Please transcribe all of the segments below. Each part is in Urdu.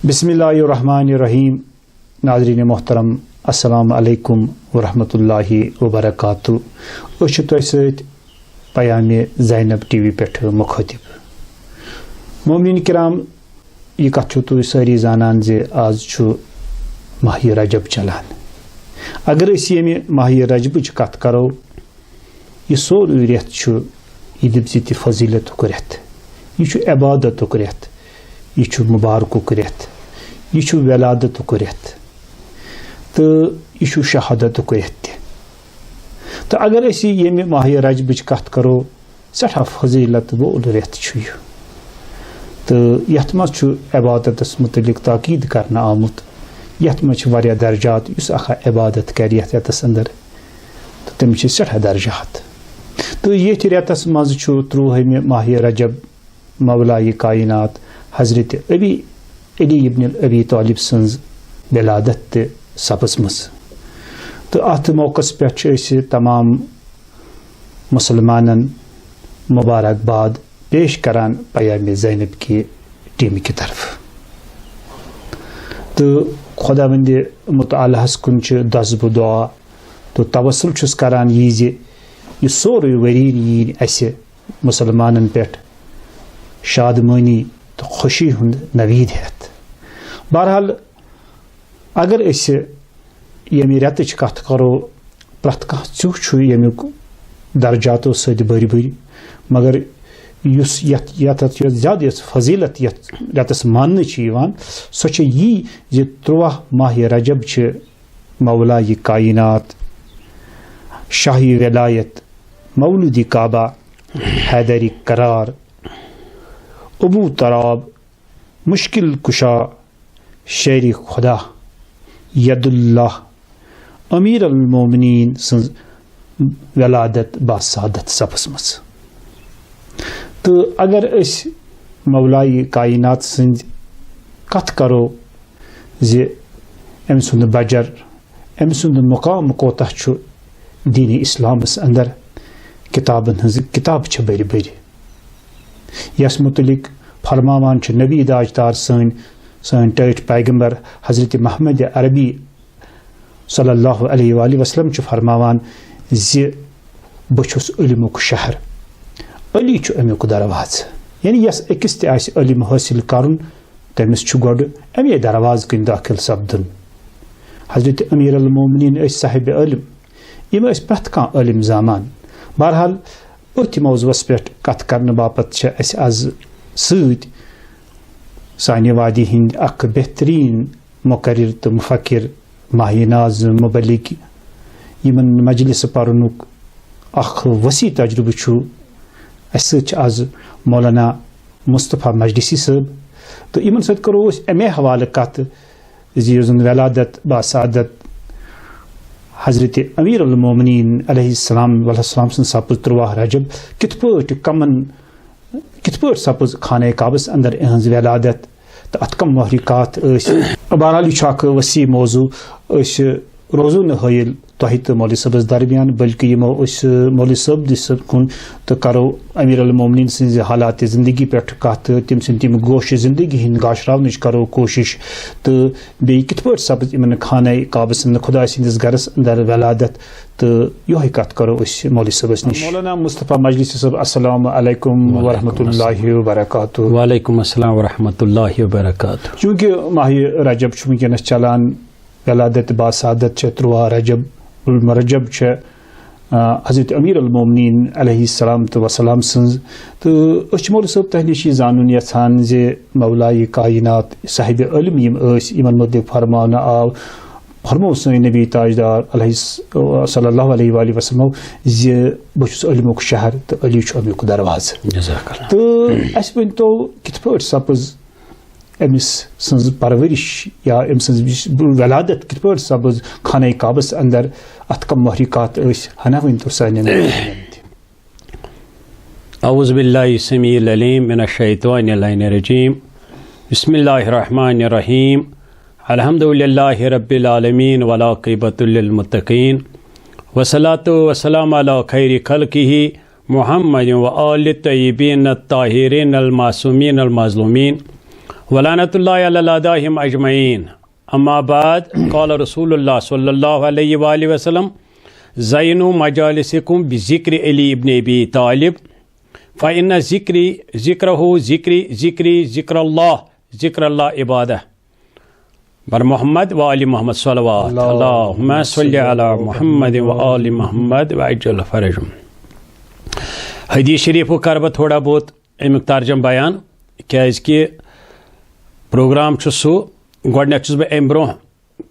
بسم اللہ الرحمن الرحیم. ناظرین محترم السلام علیکم ورحمۃ اللہ وبرکاتہ. أسۍ تۄہہِ سۭتۍ پیام زینب ٹی وی پٮ۪ٹھ مخاطب. مومنین کرام، یہ کتھ چھو تُہۍ سٲری زانان زِ آز چھُ ماہ رجب چلان. اگر أسۍ ییٚمہِ ماہ رجبٕچ کتھ کرو، یہ سورُے رٮ۪تھ چھُ یہِ دِژ تہِ فضیلتُک رٮ۪تھ، یہ چھُ عبادتُک رٮ۪تھ، یہ چھُ مبارکُک رٮ۪تھ، یہ چھُ ولادتُک رٮ۪تھ، تہٕ یہ چھُ شہادتُک رٮ۪تھ تہِ. تہٕ اگر أسۍ ییٚمہِ ماہ رجبٕچ کتھ کرو، سٮ۪ٹھاہ فضیلت وول رٮ۪تھ چھُ یہِ، تہٕ یتھ منٛز چھُ عبادتس متعلق تاکید کرنہٕ آمُت. یتھ منٛز چھِ واریاہ درجات. یُس اکھ عبادت کرِ یتھ رٮ۪تس اندر تہٕ تٔمِس چھِ سٮ۪ٹھاہ درجات. تہٕ ییٚتھۍ رٮ۪تس منٛز چھُ 30 ماہ رجب مولایہِ کائنات حضرت علی ابن ابی طالب سٕنٛز ولادت تہِ سپٕزمٕژ. تہٕ اتھ موقعس پٮ۪ٹھ چھِ أسۍ تمام مسلمانن مبارکباد پیش کران پیام زینب کی ٹیمہِ کہِ طرفہٕ. تہٕ خۄداوندِ متعالہس کُن چھِ دسبہٕ دعا تہٕ توسل چھُس کران یہِ زِ یہِ سورُے ؤری یی اَسہِ مسلمانن پٮ۪ٹھ شادمٲنی تہٕ خوشی ہُنٛد نویٖد ہٮ۪تھ. بہرحال اگر أسۍ ییٚمہِ رٮ۪تٕچ کتھ کرو، پرٛٮ۪تھ کانٛہہ ژیُو چھُ ییٚمیُک درجاتو سۭتۍ بٔرۍ بٔرۍ، مگر یُس یتھ زیادٕ یۄس فضیلت یتھ رٮ۪تس ماننہٕ چھِ یِوان، سۄ چھِ یی زِ 30 ماہ رجب چھِ مولایہِ کائنات، شاہی ولایت، مولودِ کعبہ، حیدر قرار، ابو تراب، مشکل کشا، شیر خدا، ید اللہ، امیر المومنین سنز ولادت باسعادت سپزمٕژ. تہٕ اگر أسۍ مولایہِ کائنات سٕنٛدۍ کتھ کرو زِ أمۍ سُنٛد بجر، أمۍ سُنٛد مقام کوتاہ چھُ دیٖنِ اسلامس اندر، کتابن ہٕنٛز کتاب چھِ بٔرۍ بٔرۍ یس متعلق فرماوان چھُ نبی داجدار سٲنۍ ٹٲٹھۍ پیغمبر حضرت محمد عربی صلی اللہ علیہ وآلہ وسلم چھُ فرماوان زِ بہٕ چھُس علمُک شہر، علی چھُ امیُک دروازٕ. یعنی یس أکِس تہِ آسہِ علم حٲصِل کرُن، تٔمِس چھُ گۄڈٕ امی دروازٕ کِنۍ دٲخل سپدُن. حضرت امیر المومنین ٲسۍ صاحب علم، یِم ٲسۍ پرٛٮ۪تھ کانٛہہ علم زانان. بہرحال أتھۍ موضوعس پٮ۪ٹھ کتھ کرنہٕ باپتھ چھِ اَسہِ آز سۭتۍ سانہِ وادی ہٕنٛدۍ اکھ بہتریٖن مقرر تہٕ مفکر، ماہ ناز مبلغ، یِمن مجلسہٕ پرنُک اکھ وسیع تجربہٕ چھُ. اَسہِ سۭتۍ چھِ آز مولانا مصطفیٰ مجلسی صٲب، تہٕ یِمن سۭتۍ کرو أسۍ امے حوالہٕ کتھ زِ یُس زن ولادت باسعادت حضرت امیر المومنین علیہ السلام سن سپز 30 رجب کِتھ پٲٹھۍ سپز خانہ کعبس اندر اہنز ولادت تہٕ اتھ کم محرکات ٲسۍ. بہرحال یہِ چھُ اکھ وسیع موضوع. أسۍ روزو نہٕ حٲیل تۄہہِ تہٕ مولوی صٲبس درمیان، بلکہ یِمو أسۍ مولوی صٲب دِس کُن تہٕ کرو امیر المومنین سٕنٛزِ حالات زندگی پٮ۪ٹھ کتھ، تٔمۍ سٕنٛدۍ تِم گوشہِ زندگی ہٕنٛدۍ گاشراونٕچ کرو کوٗشش، تہٕ بیٚیہِ کِتھ پٲٹھۍ سپز یِمن خانہ کعبس اندر خۄداے سٕنٛدِس گرس اندر ولادت، تہٕ یِہوے کتھ کرو أسۍ مولوی صٲبس نِش. مولانا مصطفیٰ مجلسی صٲب، السلام علیکم ورحمۃ اللہ وبرکاتہ. وعلیکم السلام ورحمۃ اللہ وبرکاتہ. چوٗنٛکہِ ماہ رجب چھُ وٕنکیٚنس چلان، ولادت باسعادت چھِ 30 رجب، المرجب چھِ حضرت امیر المومنین علیہ السلام وسلام سٕنٛز. تہٕ أسۍ چھِ مولوی صٲب تۄہہِ نِش یہِ زانُن یژھان زِ مولایہِ کائنات صاحب علم یِم ٲسۍ، یِمن متعلق فرموو سٲنۍ نبی تاجدار علیہ صلی اللہ علیہ وآلہ وسلم زِ بہٕ چھُس علمُک شہر تہٕ علی چھُ امیُک دروازٕ. تہٕ اَسہِ ؤنۍتو کِتھ پٲٹھۍ سپٕز أمِس سٕنٛز پرورش یا أمۍ سٕنٛز ولادت کِتھ پٲٹھۍ سپٕز خانہ کعبس اندر، اتھ کم محرکات ٲسۍ، ہنا ؤنۍتو سانٮ۪ن تہِ. اعوذ باللہ السمیع العلیم من الشیطان اللعین الرجیم. بسم اللہ الرحمن الرحیم. الحمد للہ رب العالمین والعاقبۃ للمتقین، والصلاۃ والسلام علی خیر خلقہ محمد وآل الطیبین الطاہرین المعصومین المظلومین، ولعنۃ اللہ علی اعدائہم اجمعین اما بعد قال رسول اللہ صلی اللہ علیہ وآلہ وسلم زینوا مجالسکم بذکر علی ابن ابی طالب فإن ذکری ذکرہ ذکری ذکری ذکر اللہ عبادہ بر محمد و آل محمد صلوات اللہم صلی علی محمد و آل محمد وعجل فرجهم. حدیث شریف کر بہ تھوڑا بہت امیک ترجم بیان کیاز کہ پروگرام سہ گۄڈنیتھ چھُس بہٕ امہِ برونٛہہ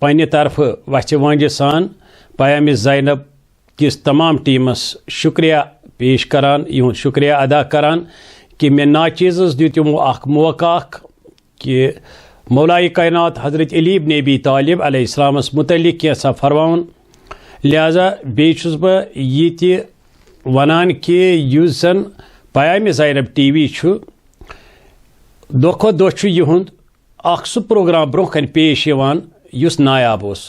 پننہِ طرفہٕ وَژھِ وٲنٛجہِ سان پیام زینب کِس تمام ٹیمس شکریہ پیش کران یِہُنٛد شکریہ ادا کران کہ مےٚ ناچیزس دیُت یِمو اکھ موقع اکھ کہ مولائے کائنات حضرت علی ابن ابی طالب علیہ السلامس متعلق کینٛژھا فرماوُن. لہذا بیٚیہِ چھُس بہٕ یہِ تہِ ونان کہ یُس زن پیام زینب ٹی وی چھُ دۄہ کھۄتہٕ دۄہ چھُ یِہُنٛد اکھ سُہ پروگرام برونٛہہ کَنہِ پیش یِوان یُس نایاب اوس.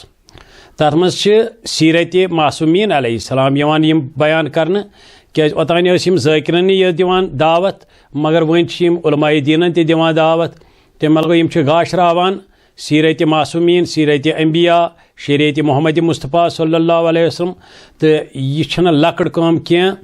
تَتھ منٛز چھِ سیرت معصومین علیہ السلام یِوان یِم بیان کرنہٕ کیٛازِ اوٚتانۍ ٲسۍ یِم ذٲکرنٕے یٲژ دِوان دعوت مگر وۄنۍ چھِ یِم علماء دیٖنن تہِ دِوان دعوت. تَمہِ علاوٕ یِم چھِ گاشراوان سیرت معصومین سیرت انبیاء شریعت محمد مصطفیٰ صلی اللہ علیہ وسلم تہٕ یہِ چھنہٕ لۄکٕٹ کٲم کینٛہہ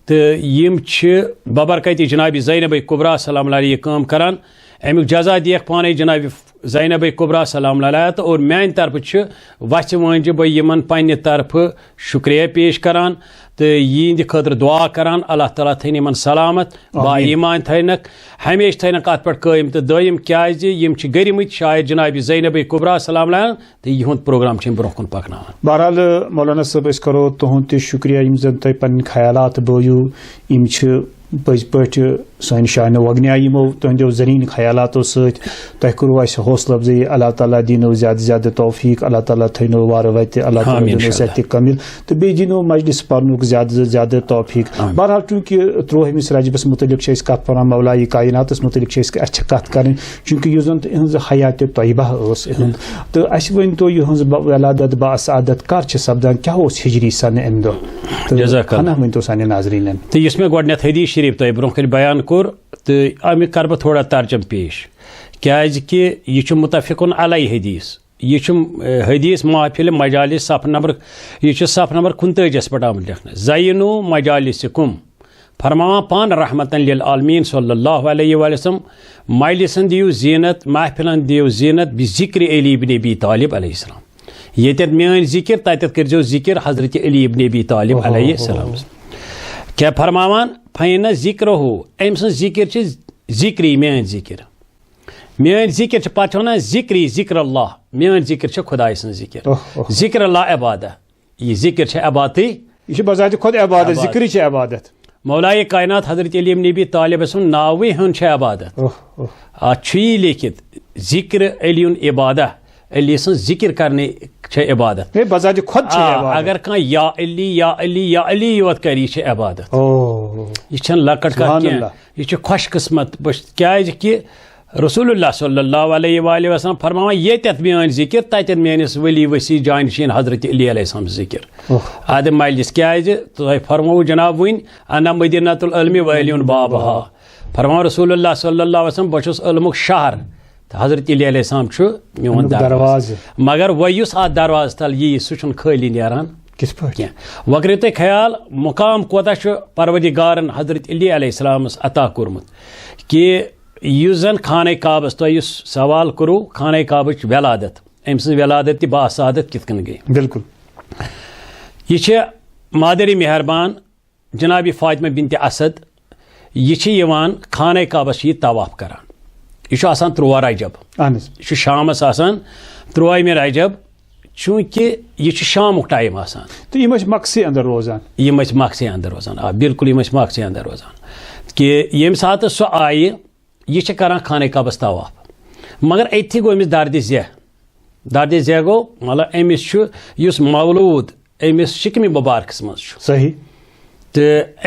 تہٕ یِم چھِ ببرکتِ جناب زینب کبریٰ سلام علیہ یہِ کٲم کران. امیُک جزا دِیَکھ پانے جناب زینب کبریٰ سلام علیہ تہٕ اور میانہِ طرفہٕ چھِ وَژھِ وٲنٛجہِ بہٕ یِمن پننہِ طرفہٕ شکریہ پیش کران تہٕ یِہنٛدِ خٲطرٕ دعا کران اللہ تعالیٰ تھٲیِن یِمن سلامت با ایمان تھٲینکھ ہمیشہِ تھٲینکھ اتھ پٮ۪ٹھ قٲیِم تہٕ دٲیِم کیٛازِ یِم چھِ گٔرمٕتۍ شاید جناب زینب کبریٰ سلام علیہ تہٕ یِہُنٛد پروگرام چھِ یِم برونٛہہ کُن پکناوان. بہرحال مولانا صٲب أسۍ کرو تُہُنٛد تہِ شُکریہ یِم زن تۄہہِ پنٕنۍ خیالات بٲیِو یِم چھِ پٔزۍ پٲٹھۍ سانہِ شانہِ وگنیا یِمو تُہنٛدیو زٔریٖن خیالاتو سۭتۍ تۄہہِ کوٚروٕ اَسہِ حوصلہٕ افضٲیی اللہ تعالیٰ دِنو زیادٕ زیادٕ توفیٖق اللہ تعالیٰ تھٲینو وارٕ وتہِ اللہ تعالیٰ دِنو صحتہِ کٔمِل تہٕ بیٚیہِ دِنو مجلس پرنُک زیادٕ زیادٕ توفیٖق. بہرحال چوٗنٛکہِ 13 رجبس متعلق چھِ أسۍ کتھ کران مولایہِ کایناتس متعلق چھِ أسۍ چھِ کتھ کرٕنۍ چوٗنٛکہِ یُس زن یِہٕنٛز حیاتِ طیبہ ٲس یِہُنٛد تہٕ اَسہِ ؤنۍتو یِہٕنٛز ولادت با اسعادت کر چھِ سپدان کیٛاہ اوس ہجری سنہٕ امہِ دۄہ تہٕ ہنا ؤنۍتو سانٮ۪ن ناظریٖنن. تہٕ یُس مےٚ گۄڈنیتھ حدیث شریف تۄہہِ برونٛہہ کَنہِ بیان کوٚر تہٕ امیُک کر بہٕ تھوڑا ترجم پیش کیٛازِ کہِ یہِ چھُ مُتفِقُن علیہ حدیث یہ حدیث محفل مجالس صف نمبر یہ صف نمبر 39 پہ آمت لکھنا زینو مجالسکم فرماوان پان رحمتن للعالمین صلی اللہ علیہ وسلم مجلسن دیو زینت محفلن دیو زینت بذکر علی ابن ابی طالب علیہ السلام یتت میان ذکر تتت کرزو ذکر حضرت علی ابن ابی طالب علیہ السلام کیا فرماوان فین ذکر ہو ام سن ذکر ذکری میان ذکر میان ذکر پتہ ونان ذکری ذکر اللہ میان ذکر خدائے سن ذکر ذکر اللہ عبادہ یہ ذکر عبادتی یہ بذات خود عبادت ذکر عبادت مولائے کائنات حضرت علی ابن ابی طالب سن ناوی ہن عبادت اتھ لکھت ذکر علی عبادہ علی سن ذکر کرنے عبادت بذات خود اگر کان یا علی یا علی یا علی یوت کری عبادت یہ لکٹ کر یہ خوش قسمت کیاز کہ رسول اللہ صلی اللہ علیہ وآلہ وسلم فرماوان یتت میان ذکر تتت میانس ولی وسیع جانشین حضرت علی علیہ السلام ذکر اد مجلس کیاز تہ فرمو جناب ون انا مدینۃ العلم وعلی بابہا فرمان رسول اللہ صلی اللہ علیہ وسلم بچس علمک شہر حضرت علی علیہ السلام میون دروازہ مگر ویس ات دروازہ تل یہ سہ خالی نیران کس پہ وۄنۍ کٔرِو تُہۍ خیال مقام کوتاہ پروردگارن حضرت علی علیہ السلامس عطا کوٚرمُت کہ یُس زن خانہ کعبس تۄہہِ یُس سوال کوٚروٕ خانہ کعبٕچ ولادت أمۍ سٕنٛز ولادت تہِ باسعادت کِتھ کٔنۍ گٔے بالکل یہ چھِ مادری مہربان جناب فاطمہ بنت اسد یہ چھِ یِوان خانہ کعبس چھِ یہِ طواف کران یہ چھُ آسان 13 رجب یہ چھُ شامس آسان 13 رجب چونکہ یہ شامک ٹائم آسان تو یہ مقصے اندر روزان یہ مقصے اندر روزان بالکل یہ مقصے اندر روزان کہ یم سات سو آئی یہ کران خانہ کعبس طواف مگر اتھی گو امس درد ذہ گو مطلب امس مولود امس شکم مبارکس مز صحیح تو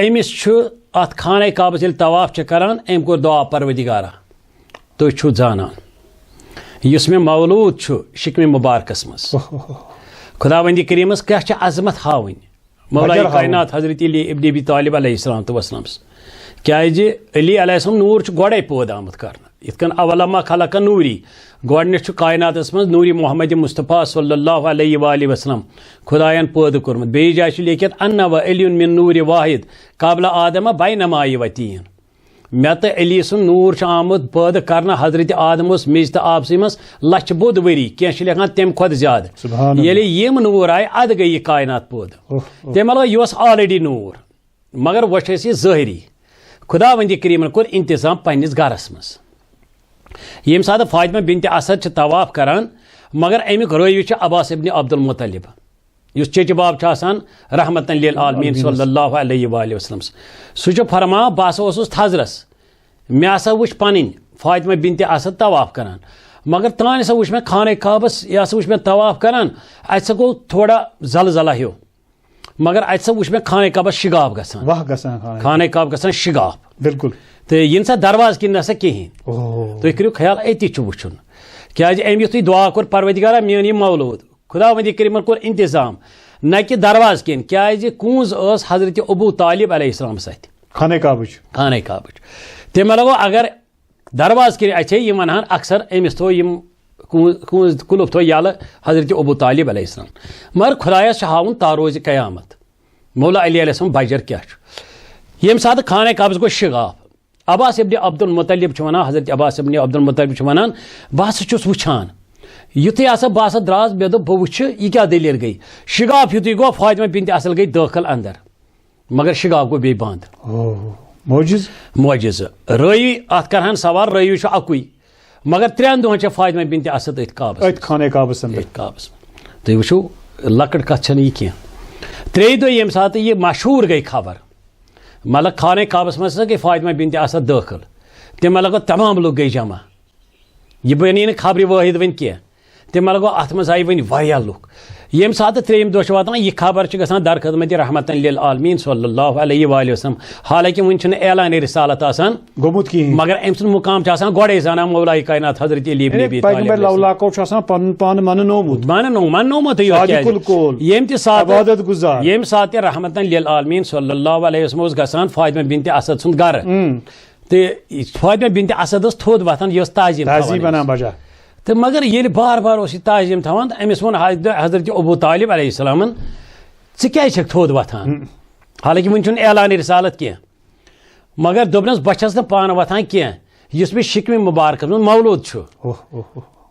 امس ات خانہ کعبس یل طواف کران ام کور دعا پروردگارا تُہۍ چھُو زانان یُس مےٚ مولود چھُ شکم مبارکس مز خدا بندی کریمس کیا عظمت ہاوٕنۍ مولائے کائنات حضرت علی ابن ابی طالب علیہ السلام تو وسلم کیازِ علی علیہ السلام نور گۄڈے پٲدٕ آمُت کرنہٕ یتھ اولما خلق نوری گۄڈنیٚتھ کائنات من نوری محمد مصطفیٰ صلی اللہ علیہ وآلہ وسلم خدایان پٲدٕ کوٚرمُت بیٚیہِ جایہِ چھُ لیکھِتھ اَنَّ و علیٌ من نوٗرِ واحد قبل آدمہ بینما یوتیٖن مےٚ تہٕ علی سُنٛد نوٗر چھُ آمُت پٲدٕ کرنہٕ حضرت آدم اوس میٚژِ تہٕ آبسٕے منٛز لچھ بوٚد ؤری کینٛہہ چھِ لیکھان تمہِ کھۄتہٕ زیادٕ ییٚلہِ یِم نوٗر آیہِ اَدٕ گٔے یہِ کائنات پٲدٕ تمہِ علاوٕ یہِ اوس آلریڈی نوٗر مگر وۄنۍ چھِ أسۍ یہِ ظٲہری خدا وندِ کریٖمن کوٚر انتظام پننِس گرس منٛز ییٚمہِ ساتہٕ فاطمہ بنتِ اسد چھِ طواف کران مگر امیُک رٲوی چھُ عباس ابن عبدالمطلب یُس چچہِ باب چھُ آسان رحمتن للعالمین صلی اللہ علیہ وآلہ وسلم سُہ چھُ فرماوان بہٕ ہسا اوسُس تھزرس مےٚ ہسا وٕچھ پنٕنۍ فاطمہ بنتِ اسد طواف کران مگر تانۍ ہسا وٕچھ مےٚ خانہ کعبس یہِ ہسا وٕچھ مےٚ طواف کران اتہِ ہسا گوٚو تھوڑا زلزلہ ہیوٗ مگر اتہِ ہسا وٕچھ مےٚ خانہ کعبس شگاف گژھان خانہ کعب گژھان شگاف بالکل تہٕ یِنہٕ سا دروازٕ کِنۍ نسا کِہیٖنۍ تُہۍ کٔرِو خیال أتی چھُ وٕچھُن کیازِ أمۍ یُتھُے دعا کوٚر پروردگارا میون یہِ مولوٗد خدا وندِ کریٖمن کوٚر انتظام نہ کہِ دروازٕ کِنۍ کیازِ کوٗنٛز ٲس حضرت ابوٗ طالب علیہ السلامس اتھِ خانہ کعبٕچ تمہِ علاوٕ اگر دروازٕ کِنۍ اَژے یِم ونہن اکثر أمِس تھوٚو یِم کوٗنٛز کُلُف تھوٚو یَلہٕ حضرت ابوٗ طالب علیہ السلام مگر خۄدایس چھُ ہاوُن تاروزِ قیامت مولا علی علیہ السلام بجر کیٛاہ چھُ ییٚمہِ ساتہٕ خانہ کعبس گوٚو شگاف عباس ابن عبدالمطلب چھُ ونان حضرت عباس ابن عبدالمطلب چھُ ونان بہٕ ہسا چھُس وٕچھان یُتھُے ہسا بہٕ ہسا درٛاس مےٚ دوٚپ بہٕ وٕچھِ یہِ کیٛاہ دٔلیٖل گٔے شگاف یُتھُے گوٚو فاطمہ بنتِ اصل گٔے دٲخل اندر مگر شگاف گوٚو بیٚیہِ بنٛد معجزٕ رٲوی اتھ کرہن سوال رٲوی چھُ اکُے مگر 3 دۄہن چھےٚ فاطمہ بنتِ اسد أتھۍ کعبس منٛز تُہۍ وٕچھِو لۄکٕٹ کتھ چھنہٕ یہِ کینٛہہ 3 دۄہ ییٚمہِ ساتہٕ یہِ مشہوٗر گٔے خبر مطلب خانہ کعبس منٛز ہسا گٔے فاطمہ بنتِ اسد دٲخل تمہِ علاوٕ تمام لُکھ گٔے جمع یہِ بنے نہٕ خبرِ وٲحد وۄنۍ کینٛہہ تمہِ علاوٕ اتھ منٛز آیہِ وۄنۍ واریاہ لُکھ ییٚمہِ ساتہٕ 3یِم دۄہ چھُ واتان یہِ خبر چھِ گژھان در خدمت رحمتن للعالمین صلی اللہ علیہ وآلہ وسلم حالانکہ وُنہِ چھُنہٕ اعلانِ رسالت آسان گوٚمُت کِہیٖنۍ مگر أمۍ سُنٛد مُقام چھُ آسان گۄڈے زانان مولایہِ کائنات حضرت علی ابن ابی طالب مننومُت ییٚمہِ ساتہٕ تہِ رحمتن للعالمین صلی اللہ علیہ وسلم اوس گژھان فاطمہ بنتِ اسد سُنٛد گرٕ تہٕ فاطمہ بنتِ اسد ٲس تھوٚد وتھان یہِ ٲس تعظیٖم تہٕ مگر ییٚلہِ بار بار اوس یہِ تعظیٖم تھاوان أمِس ووٚن حضرت ابوٗ طالب علیہ السلامن ژٕ کیازِ چھکھ تھوٚد وتھان حالانکہ وُنہِ چھُنہٕ اعلانِ رسالت کینٛہہ مگر دوٚپنس بہٕ چھس نہٕ پانہٕ وتھان کینٛہہ یُس مےٚ شِکمہِ مُبارکس منٛز مولوٗد چھُ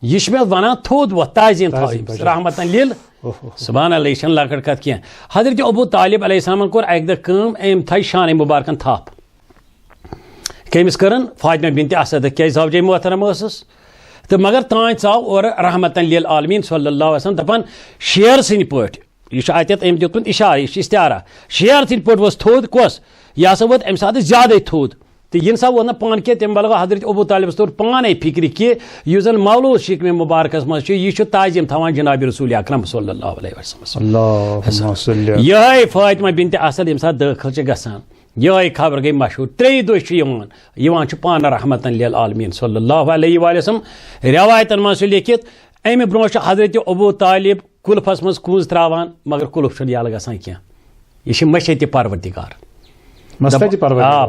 یہِ چھُ مےٚ ونان تھوٚد وۄتھ تعظیٖم تھاوٕنۍ رحمتن لِل سبحان اللہ یہِ چھنہٕ لۄکٕٹ کتھ کینٛہہ حضرت ابوٗ طالب علیہ السلامن کوٚر اکہِ دۄہ کٲم أمۍ تھایہِ شانہِ مُبارکن تھپھ کٔمِس کٔرٕن فاطمہ بنتِ اسد کیازِ زوجے محترم ٲسٕس تہٕ مگر تانۍ ژاو اورٕ رحمتن للعالمین صلی اللہ علیہ وسلم دپان شیر سٕنٛدۍ پٲٹھۍ یہِ چھُ اتٮ۪تھ أمۍ دیُتمُت اِشارٕ یہِ چھُ استعارہ شیر سٕنٛدۍ پٲٹھۍ ووٚتھ تھوٚد کۄس یہِ ہسا ووت امہِ ساتہٕ زیادے تھوٚد تہٕ یہِ نسا ووت نہٕ پانہٕ کینٛہہ تمہِ بدلہٕ حضرت ابوٗ طالبس توٚر پانے فِکرِ کہِ یُس زن مولوٗد شِکمہِ مُبارکس منٛز چھُ یہِ چھُ تعظیٖم تھاوان جناب رسول اکرم صلی اللہ علیہ وسلم یِہے فاطمہ بنتِ اسد ییٚمہِ ساتہٕ دٲخل چھِ گژھان یِہے خبر گٔے مشہوٗر 3 دۄہ چھُ یِوان چھُ پانہٕ رحمتن للعالمین صلی اللہ علیہ وآلہ وسلم رٮ۪وایتن منٛز چھُ لیکھِتھ امہِ برونٛہہ چھُ حضرت ابوٗ طالب کُلفس منٛز کوٗنٛز تراوان مگر کُلف چھُنہٕ یَلہٕ گژھان کینٛہہ یہِ چھِ مشیتہِ پروردگار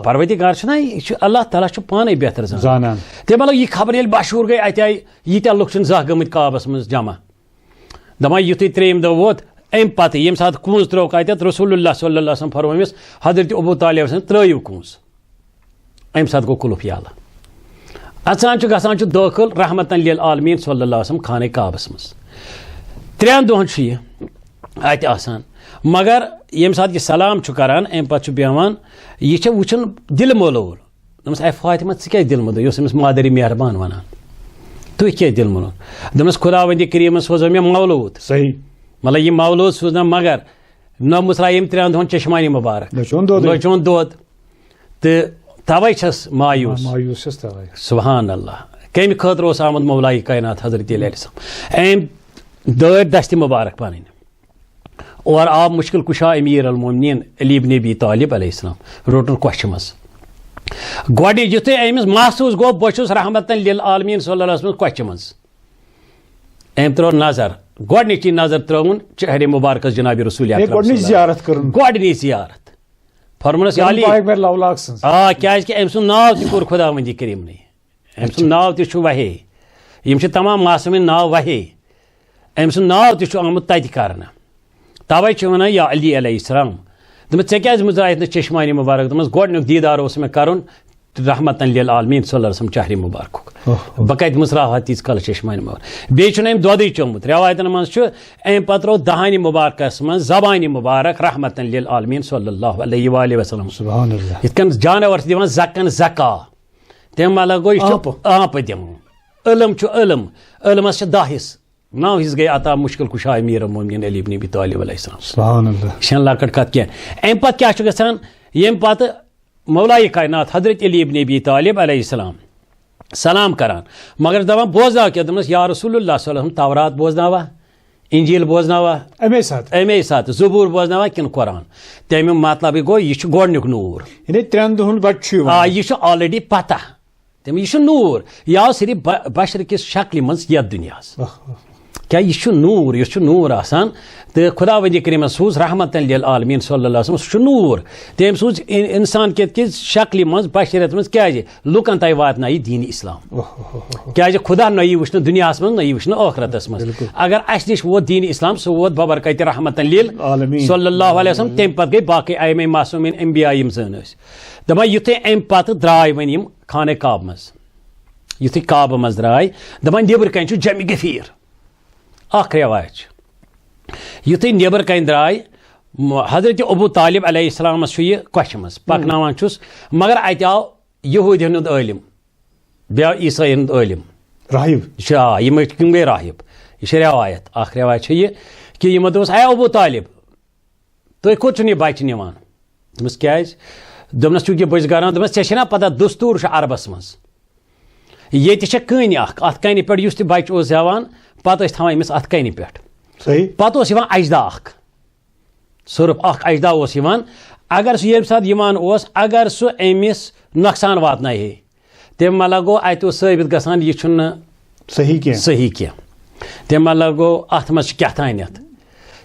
پروردگار چھُنہ یہِ چھُ اللہ تعالیٰ چھُ پانے بہتر زانان تمہِ علاوٕ یہِ خبر ییٚلہِ مشہوٗر گٔے اتہِ آیہِ ییٖتیاہ لُکھ چھِنہٕ زانٛہہ گٔمٕتۍ کعبس منٛز جمع دپان یُتھُے 3یِم دۄہ ووت امہِ پتہٕ ییٚمہِ ساتہٕ کوٗنٛز ترٲوکھ اتٮ۪تھ رسول اللہ صلی اللہ علیہ وسلم فرمٲومِس حضرت ابوٗ طالب وسلم ترٲیِو کوٗنٛز امہِ ساتہٕ گوٚو کُلُف یَلہٕ اژان چھُ گژھان چھُ دٲخل رحمتن للعالمین صلی اللہ علیہ وسلم خانہ کعبس منٛز 3 دۄہن چھُ یہِ اتہِ آسان مگر ییٚمہِ ساتہٕ یہِ سلام چھُ کران امہِ پتہٕ چھُ بیٚہوان یہِ چھِ وٕچھان دِلہٕ مولوٗل دوٚپمَس اے فاطمہ ژٕ کیٛازِ دِل مولوٗل یہِ اوس أمِس مادری مہربان ونان تُہۍ کیٛازِ دِل مولوٗل دوٚپمَس خدا وندِ کریٖمن سوزو مےٚ مولوٗد صحیح مطلب یہِ مولوٗد سوٗزنم مگر نہ مُژراے ییٚمۍ 3 دۄہن چشمانی مُبارک نوچون دۄد تہٕ توے چھس مایوٗس سبحان اللہ کمہِ خٲطرٕ اوس آمُت مولایہِ کائنات حضرت علیہ السلام أمۍ دٲرۍ دستہِ مُبارک پنٕنۍ اور آو مشکل کُشا امیر المومنین علی ابن ابی طالب علیہ السلام روٹن کۄچھِ منٛز گۄڈٕ یُتھُے أمِس محسوٗس گوٚو بہٕ چھُس رحمتن للعالمین صلی اللہ علیہ وسلم کۄچھِ منٛز أمۍ ترٲو نظر گۄڈنِچی نظر ترٲوُن چہرِ مُبارکس جناب رسول گۄڈنِچ زیارت فرمونس علی کیازِ کہِ أمۍ سُنٛد ناو تہِ کوٚر خدا وندِ کریٖمنٕے أمۍ سُنٛد ناو تہِ چھُ وحی یِم چھِ تمام معصوٗمیٖن ناو وحی أمۍ سُنٛد ناو تہِ چھُ آمُت تَتہِ کرنہٕ تَوَے چھِ وَنان یا علی علیہ السلام دوٚپمَس ژےٚ کیٛازِ مٕژرایَتھ نہٕ چشمانہِ مُبارک دوٚپمَس گۄڈٕنیُک دیٖدار اوس مےٚ کَرُن رحمتن للعالمیٖن صلی اللہ علیہ وسلم چہرِ مُبارکُک بہٕ کَتہِ مٕژراوہا تیٖژ کالس چشمانہِ مُبارک بیٚیہِ چھُنہٕ أمۍ دۄدٕے چوٚمُت رٮ۪وایتن منٛز چھُ أمۍ پتہٕ ترٛوو دہانہِ مُبارکس منٛز زبانہِ مُبارک رحمتن للعالمیٖن صلی اللہ علیہ وآلہ وسلم سبحان اللہ یِتھ کٔنۍ جانور چھِ دِوان زکن زکا تمہِ مطلب گوٚو یہِ چھُ آنٛپہٕ دِمو علم چھُ علم علمس چھِ 10 حصہٕ 9 حصہٕ گٔے عطا مُشکل کُشا امیر المومنین علی ابن ابی طالب علیہ السلام سبحان اللہ یہِ چھَنہٕ لۄکٕٹ کتھ کینٛہہ امہِ پتہٕ کیٛاہ چھُ گژھان ییٚمہِ پتہٕ مولایہِ کائنات حضرت علی ابن ابی طالب علیہ السلام سلام کران مگر دپان بوزناو کیٛاہ دوٚپمَس یا رسول اللہ صلی اللہ علیہ وسلم تورات بوزناوا انجیل بوزناوا اَمے ساتہٕ زبوٗر بوزناوا کِنہٕ قرآن تمیُک مطلبٕے گوٚو یہِ چھُ گۄڈٕنیُک نوٗر یعنی 3 دۄہن بچہِ چھُ آ یہِ چھُ آلریڈی پتہ تٔمۍ یہِ چھُ نوٗر یہِ آو صرف بشر کِس شکلہِ منٛز یتھ دُنیاہس کیٛاہ یہِ چھُ نوٗر یُس چھُ نوٗر آسان تہٕ خدا ؤندِ کریٖمن سوٗز رحمتن للعالمیٖن صلی اللہ علیہ وسلم سُہ چھُ نوٗر تٔمۍ سوٗز انسان کِس شکلہِ منٛز بشریت منٛز کیٛازِ لُکن تام واتنایہِ دیٖنِ اسلام کیٛازِ خدا نہ یی وٕچھنہٕ دُنیاہس منٛز نہ یی وٕچھنہٕ ٲخرتس منٛز اگر اسہِ نِش ووت دیٖنِ اسلام سُہ ووت ببرکتِ رحمتن للعالمیٖن صلی اللہ علیہ وسلم تمہِ پتہٕ گٔے باقٕے ائمے معصوٗمیٖن انبیا یِم زن ٲسۍ دپان یُتھُے امہِ پتہٕ درٛاے وۄنۍ یِم خانہ کعبہ منٛز یُتھُے کعبہٕ منٛز درٛاے دپان نیٚبرٕ کَنۍ چھُ جمہِ غفیٖر اکھ رٮ۪وایت چھِ یُتھُے نیٚبرٕ کَنۍ درٛاے حضرت ابوٗ طالب علیہ السلامس چھُ یہِ کۄچھِ منٛز پکناوان چھُس مگر اَتہِ آو یہوٗدین ہُنٛد عٲلِم بیٚیہِ عیٖسٲیَن ہُنٛد عٲلِم راہِب یہِ چھُ یِم گٔے راہِب یہِ چھِ رٮ۪وایت اکھ رٮ۪وایت چھِ یہِ کہِ یِمو دوٚپُس اے ابوٗ طالب تُہۍ کوٚت چھُن یہِ بچہِ نِوان دوٚپمَس کیٛازِ دوٚپنَس چوٗنٛکہِ بہٕ چھُس گران دوٚپمَس ژےٚ چھےٚ نا پتہ دستوٗر چھُ عربس منٛز ییٚتہِ چھےٚ کٔنۍ اکھ اتھ کَنہِ پٮ۪ٹھ یُس تہِ بچہِ اوس زٮ۪وان پتہٕ ٲسۍ تھاوان أمِس اتھ کَنہِ پٮ۪ٹھ پتہٕ اوس یِوان اجدا اکھ صرف اکھ اجدا اوس یِوان اگر سُہ ییٚمہِ ساتہٕ یِوان اوس اگر سُہ أمِس نۄقصان واتنایہِ ہے تمہِ مطلب گوٚو اتہِ اوس ثٲبت گژھان یہِ چھُنہٕ صحیح کینٛہہ تمہِ مطلب گوٚو اتھ منٛز چھِ کیٛاہ تانٮ۪تھ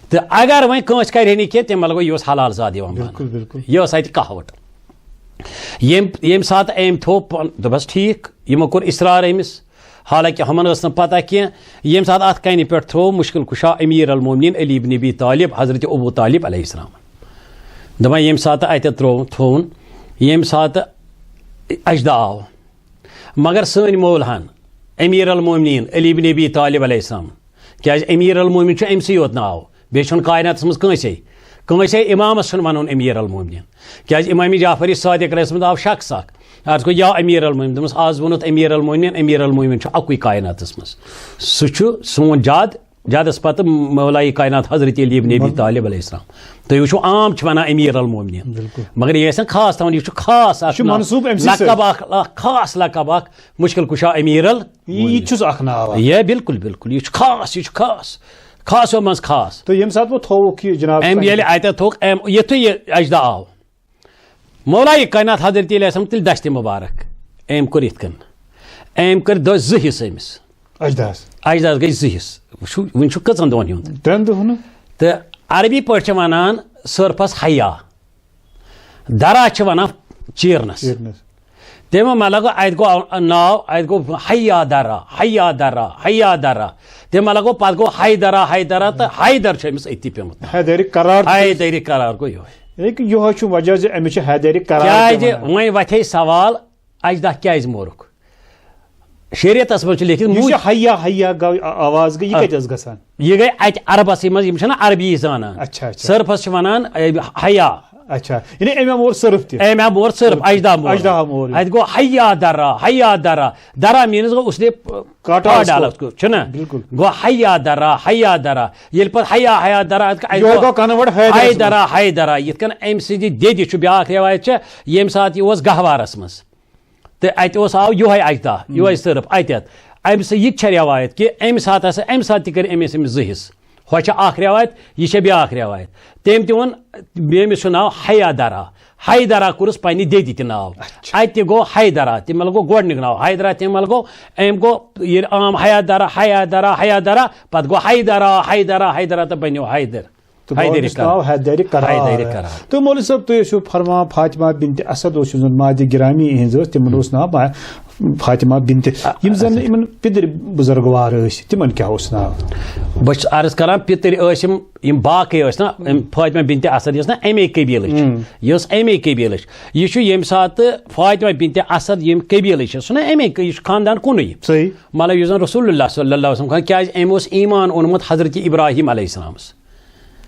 تہٕ اگر وۄنۍ کٲنٛسہِ کرِ ہے نہٕ کینٛہہ تمہِ مطلب گوٚو یہِ اوس حلال زاد یِوان یہِ ٲس اتہِ کہاوت ییٚمہِ ساتہٕ أمۍ تھوٚو دوٚپس ٹھیٖک یِمو کوٚر اصرار أمِس حالانکہِ ہُمن ٲس نہٕ پتہ کینٛہہ ییٚمہِ ساتہٕ اتھ کَنہِ پٮ۪ٹھ تھوٚو مُشکل کُشا امیر المومنین علی ابن ابی طالب حضرت ابوٗ طالب علیہ السلام دپان ییٚمہِ ساتہٕ اتٮ۪تھ تھووُن ییٚمہِ ساتہٕ اجدا آو مگر سٲنۍ مولہن امیر المومنین علی ابن ابی طالب علیہ السلام کیٛازِ امیر المومنین چھُ أمسٕے یوت ناو بیٚیہِ چھُنہٕ کایناتس منٛز کٲنٛسے امامس چھُنہٕ ونُن امیر المومنین کیٛازِ امامِ جعفری صادق علیہ السلام آو شخص اکھ عرض گوٚو یا امیر المومنین دوٚپمَس آز ووٚنُتھ امیر المومنین چھُ اکُے کایناتس منٛز سُہ چھُ سون جادس پتہٕ مولایہِ کائنات حضرت علی ابن ابی طالب علیہ السلام تُہۍ وٕچھِو عام چھِ ونان امیر المومنین مگر یہِ ٲسۍ خاص تھاوان یہِ چھُ خاص اکھ لقب اکھ خاص لقب اکھ مُشکل کُشا امیر یہِ بالکل بالکل یہِ چھُ خاص خاصو منٛز خاص تہٕ ییٚمہِ ساتہٕ وۄنۍ تھووُکھ یہِ جِناب أمۍ ییٚلہِ اَتٮ۪تھ تھوٚوُکھ یِتھُے یہِ اجدا آو مولایہِ کائنات حضرت علیہ السلام تیٚلہِ دستہِ مُبارک أمۍ کوٚر یِتھ کٔنۍ أمۍ کٔرۍ 2 حصہٕ أمِس اجداہس گٔے 2 حصہٕ وٕنہِ چھُ کٔژن دۄہن ہُنٛد 3 دۄہن تہٕ عربی پٲٹھۍ چھِ ونان سٔرفس حیا درا چھِ ونان چیٖرنس تمہِ مطلب گوٚو اتہِ گوٚو ناو اتہِ گوٚو حیا درا تمہِ مطلب گوٚو پتہٕ گوٚو حیدرا تہٕ حیدر چھُ أمِس أتی پیوٚمُت حیدری قرار گوٚو یِہوے یِہوے چھُ وجہ زِ أمِس چھِ حیدری قرار کیٛازِ وۄنۍ وتھے سوال اجدا کیٛازِ مورُکھ شریعتس منٛز چھُ لیکھِتھ آواز گٔے یہِ کتہِ ٲس گژھان یہِ گٔے اتہِ عربسٕے منٛز یِم چھِنہ عربی زانان سٔرفس چھِ ونان حیا أمۍ مور صرف اجدا مور اتہِ گوٚو حیا درا میٖنٕز گوٚو اس نے کاٹا ڈالس چھُنہ گوٚو حیا درا ییٚلہِ پتہٕ حیا درا حیدرا یِتھ کٔنۍ أمۍ سٕنٛدِ دٮ۪دِ چھُ بیٛاکھ رٮ۪وایت چھےٚ ییٚمہِ ساتہٕ یہِ اوس گہوارس منٛز تہٕ اتہِ آو یِہوے اجدا یِہوے صرف اتٮ۪تھ امہِ سۭتۍ یہِ تہِ چھےٚ رٮ۪وایت کہِ امہِ ساتہٕ تہِ کٔرۍ أمِس 2 حصہٕ ہۄ چھےٚ اکھ رٮ۪وایت یہِ چھےٚ بیٛاکھ رٮ۪وایت تٔمۍ تہِ ووٚن أمِس چھُ ناو حیدرا کوٚرُس پننہِ دٮ۪دِ تہِ ناو اتہِ تہِ گوٚو حیدرا تمہِ مطلب گوٚو گۄڈٕنیُک ناو حیدرا تمہِ مطلب گوٚو أمۍ گوٚو ییٚلہِ عام حیدرا پتہٕ گوٚو حیدرا تہٕ بنیو حیدر حیدر قرار. تو مولوی صاحب تھی فرمان فاطمہ بنت اسد ماجہ گرامی ہز تمن ناو فاطمہ بنت یم زن پدر بزرگوار تمن کیا ناو؟ بس عرض کران پتر یم باقی نا فاطمہ بنت اسد نا امی قبیلچ یہ امی قبیلچ یہ یم سات فاطمہ بنت اسد یم قبیلچ سہ نا امی یہ خاندان کُنُے صحیح مطلب یہ زن رسول اللہ صلی اللہ علیہ وسلم کیازِ أمۍ اوس ایمان اوٚنمُت حضرت ابراہیم علیہ السلامس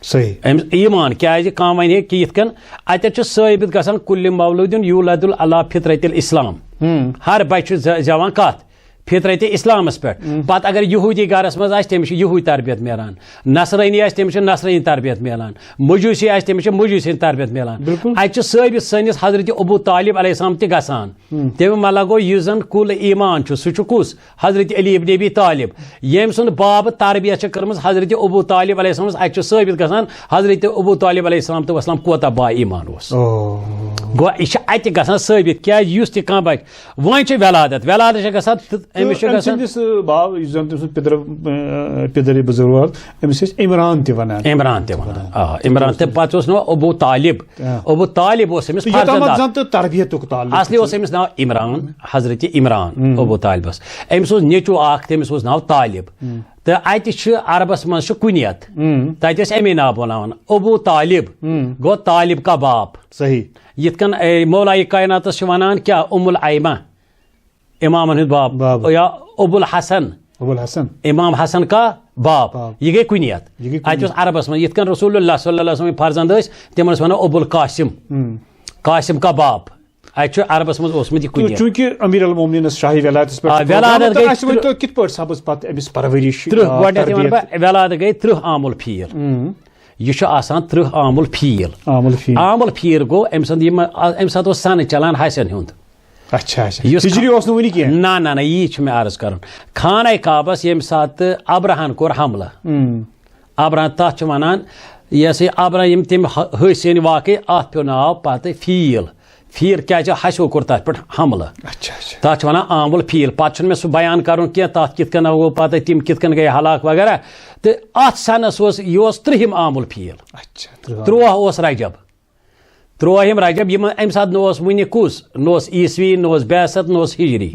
صحیح ایمان کیازِ کانٛہہ وَنہِ ہے کہ یِتھ کٔنۍ اَتٮ۪تھ چھُ ثٲبت گژھان کُلہِ مولوٗدِن یوٗلدُ علی فطرت الاسلام ہر بچہ زیوان کت فطرت اسلامس پہ پتہ اگر یہودی گھرس مز تمس یہودی تربیت ملان نصرانی تمس نصرانی تربیت ملان مجوسی تمس مجوسی تربیت ملان اتہ ثابت سنس حضرت ابو طالب علیہ السلام تہ گژھان تمہ مطلب گو یہ زن کل ایمان سہ کس حضرت علی ابن ابی طالب یم سن باب تربیت کرمز حضرت ابو طالب علیہ السلام اتہ ثابت گژھان حضرت ابو طالب علیہ السلام تو وسلام کوتاہ با ایمان اس گو یہ اتہ گژھان ثابت کیا یس تہ کانٛہہ بچہ وۄنۍ چھِ ولادت گژھان پدر بزرگ امس عمران تہ ونان عمران تہ پتہ نو ابو طالب اس امس فرزند تربیت اصلی اس امس ناو عمران حضرت عمران ابو طالبس امس نیچو اخ تمس ناو طالب تو اتہ عربس مز کنیت تتہ امی ناو بناوان ابو طالب گو طالب کا باپ صحیح یت کن مولائے کائناتس ونان کیا ام الائمہ امامن ہند باپ یا ابو الحسن امام حسن کا باپ یہ گئی کنیت اتہ عربس من یت کن رسول اللہ صلی اللہ علیہ وسلم فرزند تم ونو ابو القاسم قاسم کا باپ اتہ عربس من اوسمت کنیت چونکہ امیر المومنین شاہی ولادت کت پہ سپز پتہ امس پرورش ولادت گئی 30 عام الفیل یہ آسان 30 عام الفیل عام الفیل گو ام سات سن چلان حسن ہند ہجری اوس نہ کی نہ یہ میں عرض کرن خانہ کعبس یم سات ابرہن کور حملہ ابرہن تات ونان یہ سا ابرہ یم تم حسین واقع ات پہ ناو پتہ فیل کیا ہسو کور تر پہ حملہ تات ونان عام الفیل پتہ میں سہ بیان کرن کی تات کت کن گو پتہ تم کت کن گئی ہلاک وغیرہ تو ات سنس یہ 30 عام الفیل 13 رجب 13 رجب ام سات نوس ون کس نوس عیسوی نوس بیست نوس ہجری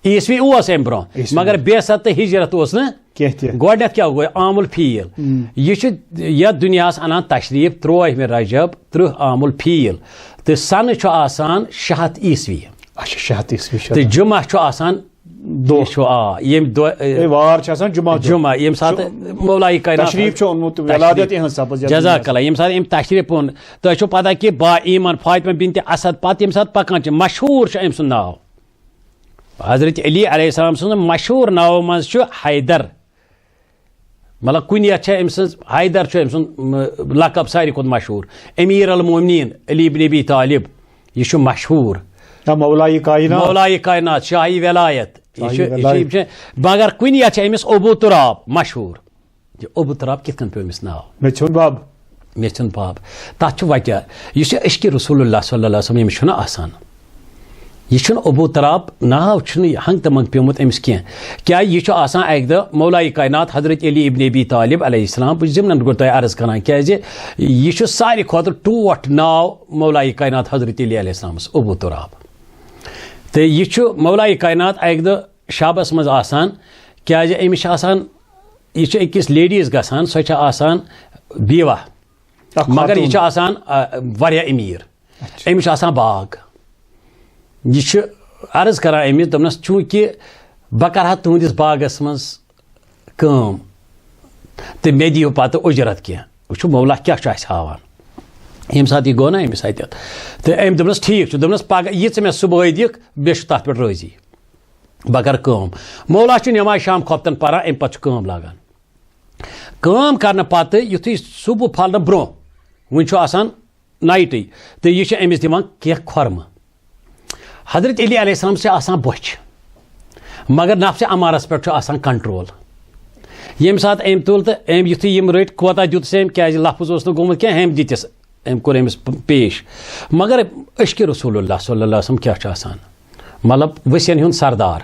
عیسوی ام برو مگر بیست تو ہجرت نا گۄڈنیتھ کیا گوٚو عام الفیل یہ یتھ دنیاس انان تشریف 13 رجب 30 عام الفیل تو سن آسان 600 عیسوی تو جمعہ آسان جمعہ یم سات مولائے کائنات جزاک اللہ یم سات تشریف اون تہ پتہ کہ با ایمان فاطمہ بنت اسد پتہ یم سات پکان مشہور ام سن ناو حضرت علی علیہ السلام سن مشہور ناو مز حیدر مطلب کنیت ام سن حیدر ام سن لقب ساری کھت مشہور امیر المومنین علی بن ابی طالب یہ مشہور مولائے کائنات شاہی ولایت مگر کنیت امس ابو تراب مشہور ابو تراب کت کن پہ امس ناو مے چھن باب تات وجہ یہ عشق رسول اللہ صلی اللہ علیہ وسلم امس آسان یہ ابو تراب ناو ہنگ تو منگ پیومت امس کیا یہ آسان اک دہ مولائے کائنات حضرت علی ابن ابی طالب علیہ السلام بہ ضمن گو تہ عرض کران کیازِ یہ ساری کھوتہ ٹوٹ ناو مولائے کائنات حضرت علی علیہ السلام ابو تراب تو یہ مولائے کائنات اک دہ شابس مز آسان کیازِ امس آسان یہ اکس لیڈیز گژھان سۄ چھِ آسان بیوہ مگر یہ آسان واریاہ امیر امس آسان باغ یہ عرض کران امس دپنس چونکہ بہ کرہا تہندس باغس مز کٲم تو مے دیو پتہ اجرت کی وچھو مولا کیا چھ ہاوان یم سات یہ گو نا امس اتت تو ام دپنس ٹھیک دپنس پگہ یہ مے صبح دکھ بیٚیہِ تتھ پہ رٲضی بہ کر کٲم مولا نماز شام کھۄفتن پران ام پتہ کٲم لاگان کٲم کرنہ پتہ یُتھُے صبح پھلنہ برونٛہہ وۄنۍ آسان نایٹٕے تو یہ امس دِوان کینٛہہ کھۄرمہٕ حضرت علی علیہ السلام سے آسان بوچھ مگر نفس امارس پہ آسان کنٹرول یم سات ام تل تو ام یُتھُے یم رٔٹۍ کوتاہ دِتس ام کیازِ لفظ اوس نہٕ گوٚمُت کینٛہہ ام دِتس ام کوٚر أمِس پیش مگر عشق رسول اللہ صلی اللہ علیہ وسلم کیا آسان مطلب ؤسین ہُنٛد سردار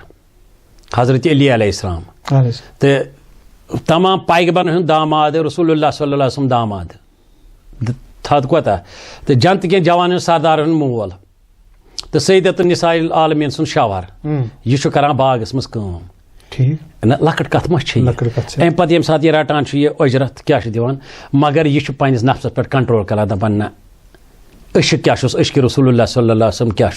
حضرت علی علیہ السلام تو تمام پیغمبرن ہُنٛد داماد رسول اللہ صلی اللہ علیہ وسلم داماد تھد کوتاہ تو جنت کین جوان سردار مول تو سیدۃ النساء العالمین سن شاور یہ کران باغس مز کام لکٹ کت ما ام پتہ یم سات یہ رٹان یہ اجرت کیا دِوان مگر یہ پنس نفسس پہ کنٹرول کران دپان نہ عشق کیا عشق رسول اللہ صلی اللہ علیہ وسلم کیا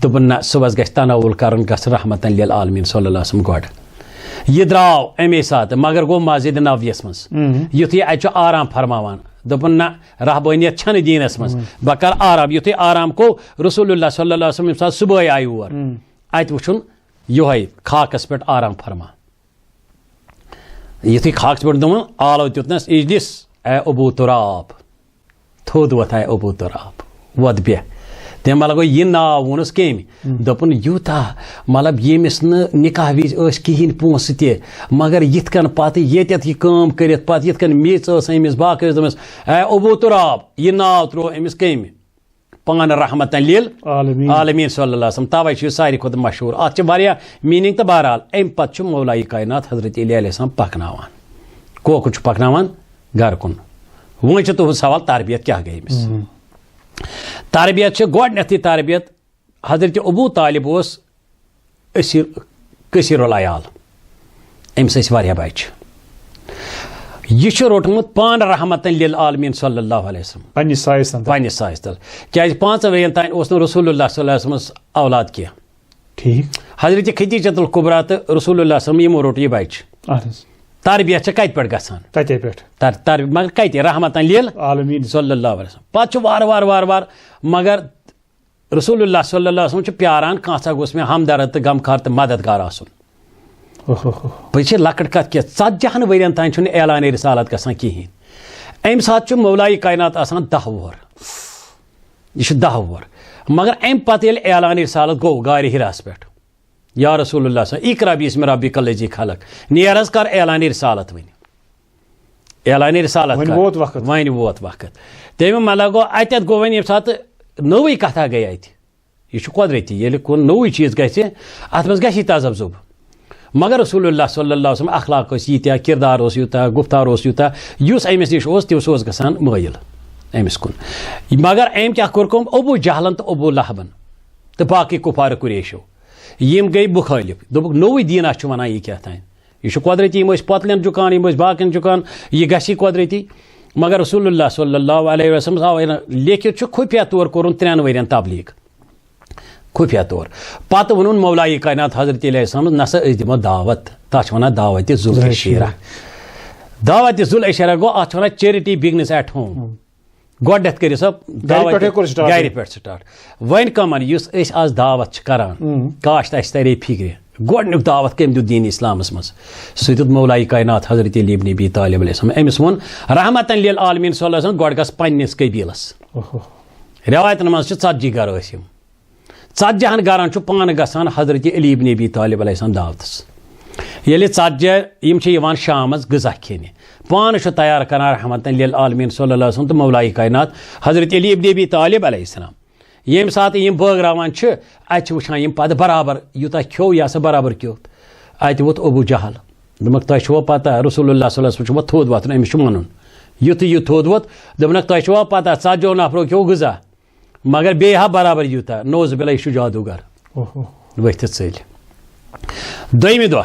دپان نہ صبح گژھِ تناول کرن گژھِ رحمت للعالمین صلی اللہ علیہ وسلم گۄڈٕ یہ درٛاو امی ساتہٕ مگر گوٚو مسجد نبویس منٛز یُتھُے اتہِ چھُ آرام فرماوان دپان نہ رحبٲنیت چھنہٕ دیٖنس منٛز بہٕ کرٕ آرام یُتھُے آرام گوٚو رسول اللہ صلی اللہ علیہ وسلم ییٚمہِ ساتہٕ صُبحٲے آیہِ اور اتہِ وٕچھُن یِہوے کھاکس پٮ۪ٹھ آرام فرما یُتھُے کھاکس پٮ۪ٹھ دوٚپُن آلو دیُتنس اجلس اے ابو تراب تھوٚد وۄتھ اے ابو تراب وۄد بیٚہہ تٔمۍ مطلب گوٚو یہِ ناو ووٚنُس کٔمۍ دوٚپُن یوٗتاہ مطلب ییٚمِس نہٕ نکاح وِزِ ٲسۍ کِہیٖنۍ پونٛسہٕ تہِ مگر یِتھ کٔنۍ پتہٕ ییٚتٮ۪تھ یہِ کٲم کٔرِتھ پتہٕ یِتھ کٔنۍ میٚژ ٲس أمِس باقٕے ٲس دوٚپمس اے ابو تراب یہِ ناو ترٛوو أمِس کٔمۍ پانہٕ رحمت للعالمین صلی اللہ علیہ وسلم توے چھُ یہِ ساروی کھۄتہٕ مشہوٗر اتھ چھِ واریاہ میٖنِنٛگ تہٕ بہرحال امہِ پتہٕ چھُ مولایہِ کاینات حضرت علی علیہ السلام پکناوان کوکُن چھُ پکناوان گرٕ کُن وۄنۍ چھُ تُہُنٛد سوال تربیت کیٛاہ گٔے أمِس تربیت چھِ گۄڈنیٚتھٕے تربیت حضرت ابو طالب اوس کثیر العیال أمِس ٲسۍ واریاہ بچہِ یہ چھُ روٚٹمُت پانہٕ رحمت للعالمین صلی اللہ علیہ وسلم پننِس سایس تل کیازِ 5 ؤرین تانۍ اوس نہٕ رسول اللہ صلی اللہ علیہ وسلمس اولاد کینٛہہ حضرت خدیجۃ الکبریٰ تہٕ رسول اللہ صلی اللہ علیہ وسلم یِمو روٚٹ یہِ بچہِ تربیت چھِ کتہِ پٮ۪ٹھ گژھان تتے پٮ۪ٹھ مگر کتہِ رحمت للعالمین صلی اللہ علیہ وسلم پتہٕ چھُ وارٕ مگر رسول اللہ صلی اللہ علیہ وسلم چھُ پیاران کانٛژھا گوٚژھ مےٚ ہمدرد تہٕ غمخار تہٕ مددگار آسُن بہٕ چھِ لۄکٕٹ کتھ کینٛہہ 40 ؤرین تانۍ چھُنہٕ اعلانِ رسالت گژھان کِہیٖنۍ امہِ ساتہٕ چھُ مولایہِ کاینات آسان 10 وُہر یہ چھُ 10 وُہر مگر امہِ پتہٕ ییٚلہِ اعلانِ رسالت گوٚو غارِ ہِراہس پٮ۪ٹھ یا رسول اللہ صلی اللہ علیہ وسلم اقرا بِسمِ ربِّکَ الَّذِی خلق نیر حظ کر اعلانِ رسالت اعلانِ رسالت وۄنۍ ووت وقت تٔمۍ مطلب گوٚو اتٮ۪تھ گوٚو وۄنۍ ییٚمہِ ساتہٕ نٔوٕے کتھا گٔے اتہِ یہ چھُ قۄدرٔتی ییٚلہِ کُن نوٚوٕے چیٖز گژھِ اتھ منٛز گژھِ تذبذب مگر رسول اللہ صلی اللہ علیہ وسلم اخلاق ٲسۍ ییٖتیٛاہ کردار اوس یوٗتاہ گفتار اوس یوٗتاہ یُس أمِس نِش اوس تِس اوس گژھان مٲیِل أمِس کُن مگر أمۍ کیٛاہ کوٚر کٲم ابوٗ جہلن تہٕ ابوٗ لہبن تہٕ باقٕے کُفارِ قُریشو یِم گٔے مُخٲلِف دوٚپُکھ نوٚوٕے دیٖنا چھُ وَنان یہِ کیٛاہ تانۍ یہ قۄدرٔتی یِم ٲسۍ پۄتلٮ۪ن جُکان یِم ٲسۍ باقین جُکان یہِ گژھِ قۄدرٔتی مگر رسول اللہ صلی اللہ علیہ وسلم آو لیکھِتھ چھُ خُفیہ طور کوٚرُن 3 ؤرین تبلیٖغ خُفیہ طور پتہٕ ووٚنُن مولایہِ کاینات حضرت علیہ السلام نسا أسۍ دِمو دعوت تتھ چھِ وَنان دعوتِ ذوالعشیرہ دعوتِ ذوالعشیرہ گوٚو اتھ چھِ وَنان چیرٹی بِگنِس ایٹ ہوم گۄڈنیٚتھ کٔرِو سا گرِ پٮ۪ٹھ سٹارٹ وۄنۍ کمن یُس أسۍ آز دعوت چھِ کران کاش تہٕ اَسہِ ترے فِکرِ گۄڈنیُک دعوت کٔمۍ دیُت دیٖنِ اِسلامس منٛز سُہ دیُت مولایہِ کاینات حضرت علی ابن ابی طالب علیہ السلام أمِس ووٚن رحمت للعالمین صلی اللہ علیہ وسلم گۄڈٕ گژھ پننِس قبیٖلس رٮ۪وایتن منٛز چھِ 40 گرٕ ٲسۍ یِم 40 گرن چھُ پانہٕ گژھان حضرت علی ابن ابی طالب علیہ السلام دعوتس ییٚلہِ 40 یِم چھِ یِوان شامس غذا کھٮ۪نہِ پانہٕ چھُ تیار کران رحمت للعالمین صلی اللہ علیہ وسلم تہٕ مولایہِ کاینات حضرت علی ابن ابی طالب علیہ السلام ییٚمہِ ساتہٕ یِم بٲگراوان چھِ اتہِ چھِ وٕچھان یِم پتہٕ برابر یوٗتاہ کھیوٚو یہِ ہسا برابر کھیوٚت اتہِ ووت ابوٗ جہل دوٚپمکھ تۄہہِ چھُوا پتہ رسول اللہ صلی اللہ علیہ وسلم چھُوا تھوٚد وۄتھُن أمِس چھُ وَنُن یُتھُے یہِ تھوٚد ووت دوٚپنکھ تۄہہِ چھُوا پتہ 40 نفرو کھیوٚو غذا مگر بیٚیہِ ہا برابر یوٗتاہ نوز بِلا یہِ چھُ جادوٗگر ؤتھِتھ ژٔلۍ دوٚیمہِ دۄہ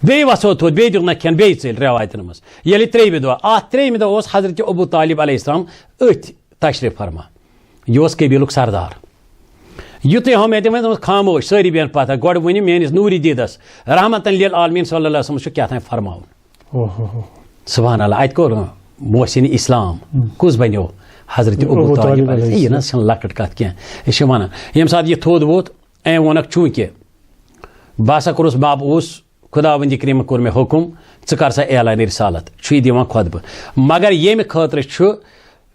بیٚیہِ وَسو تھوٚد بیٚیہِ دیُتنکھ کھٮ۪ن بیٚیہِ ژٔلۍ رٮ۪وایتن منٛز ییٚلہِ 3مہِ دۄہ اتھ 3مہِ دۄہ اوس حضرت ابوٗ طالب علیہ السلام أتھۍ تشریٖف فرما یہِ اوس قبیٖلُک سردار یُتھُے ہُم مےٚ تِم ٲسۍ خاموش سٲری بیٚہن پتہ گۄڈٕ ؤنِو میٲنِس نوٗری دیٖدس رحمت للعالمین صلی اللہ علیہ وسلم چھُ کیٛاہ تام فرماوُن سبحان اللہ اتہِ کوٚر محسِنہِ اسلام کُس بنیو حضرت ابوٗ طالب یہِ نہ حظ چھنہٕ لۄکٕٹ کتھ کینٛہہ یہِ چھِ ونان ییٚمہِ ساتہٕ یہِ تھوٚد ووت أمۍ ووٚنکھ چوٗنٛکہِ بہٕ ہسا کوٚرُس مابوٗس خۄداوندِ کریٖمن کوٚر مےٚ حُکُم ژٕ کر سا اعلانِ رسالت چھُ یہِ دِوان خۄطبہٕ مگر ییٚمہِ خٲطرٕ چھُ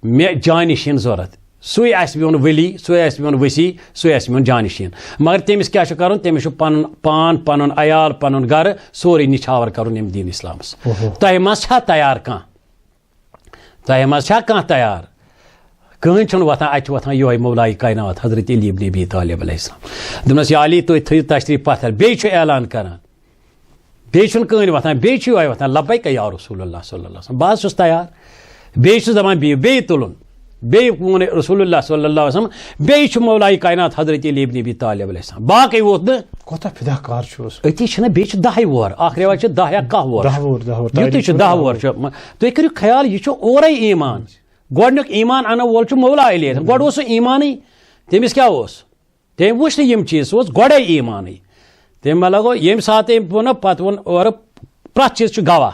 مےٚ جانِشیٖن ضوٚرتھ سُے آسہِ میون ؤلی سُے آسہِ میون ؤسی سُے آسہِ میون جانِشیٖن مگر تٔمِس کیٛاہ چھُ کرُن تٔمِس چھُ پنُن پان پنُن عیال پنُن گرٕ سورُے نِچھاور کرُن ییٚمہِ دیٖنِ اِسلامس تۄہہِ منٛز چھا تیار کانٛہہ تۄہہِ منٛز چھا کانٛہہ تیار کٕہٕنۍ چھُنہٕ وۄتھان اتہِ چھُ وۄتھان یِہوے مولایہِ کاینات حضرت علی ابن ابی طالب علیہ السلام دوٚپنس یا علی تُہۍ تھٲیِو تشریٖف پتھر بیٚیہِ چھُ اعلان کران بیٚیہِ چھُنہٕ کٕہٕنۍ وۄتھان بیٚیہِ چھُ یِہوے وۄتھان لبیک یا رسول اللہ صلی اللہ علیہ وسلم بہٕ حظ چھُس تیار بیٚیہِ چھُ دَپان بیٚیہِ تُلُن بیٚیہِ ووٚن رسول اللہ صلی اللہ علیہ وسلم بیٚیہِ چھُ مولایہِ کائنات حضرت علی ابن ابی طالب علیہ السلام باقٕے ووت نہٕ کوتاہ فدا کار چھُ أتی چھِنہ بیٚیہِ چھِ 10 وُہر اکھ رٮ۪واج چھِ 10 یا 10 وُہر یُتُے چھُ 10 وُہر چھُ تُہۍ کٔرِو خیال یہِ چھُ اورَے ایٖمان گۄڈنیُک ایٖمان اَنن وول چھُ مولا علی گۄڈٕ اوس سُہ ایٖمانٕے تٔمِس کیٛاہ اوس تٔمۍ وٕچھ نہٕ یِم چیٖز سُہ اوس گۄڈَے ایٖمانٕے تٔمۍ مطلب گوٚو ییٚمہِ ساتہٕ أمۍ ووٚن پَتہٕ ووٚن اورٕ پرٛٮ۪تھ چیٖز چھُ گواہ